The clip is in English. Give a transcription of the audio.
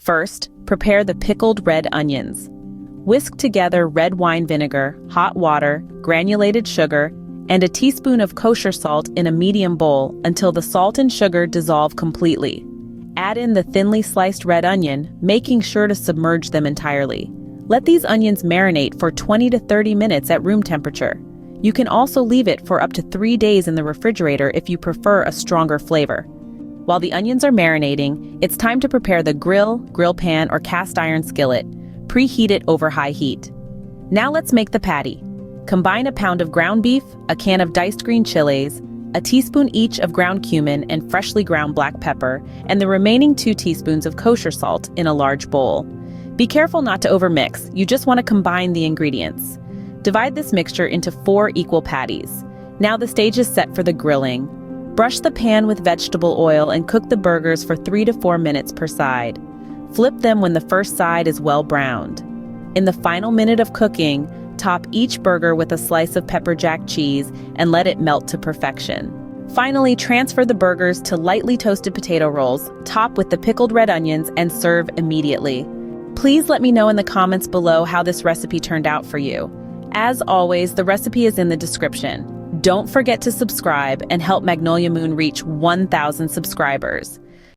First, prepare the pickled red onions. Whisk together red wine vinegar, hot water, granulated sugar, and a teaspoon of kosher salt in a medium bowl until the salt and sugar dissolve completely. Add in the thinly sliced red onion, making sure to submerge them entirely. Let these onions marinate for 20 to 30 minutes at room temperature. You can also leave it for up to 3 days in the refrigerator if you prefer a stronger flavor. While the onions are marinating, it's time to prepare the grill pan, or cast iron skillet. Preheat it over high heat. Now let's make the patty. Combine a pound of ground beef, a can of diced green chiles, a teaspoon each of ground cumin and freshly ground black pepper, and the remaining 2 teaspoons of kosher salt in a large bowl. Be careful not to overmix, you just want to combine the ingredients. Divide this mixture into 4 equal patties. Now the stage is set for the grilling. Brush the pan with vegetable oil and cook the burgers for 3 to 4 minutes per side. Flip them when the first side is well browned. In the final minute of cooking, top each burger with a slice of pepper jack cheese and let it melt to perfection. Finally, transfer the burgers to lightly toasted potato rolls, top with the pickled red onions, and serve immediately. Please let me know in the comments below how this recipe turned out for you. As always, the recipe is in the description. Don't forget to subscribe and help Magnolia Moon reach 1,000 subscribers.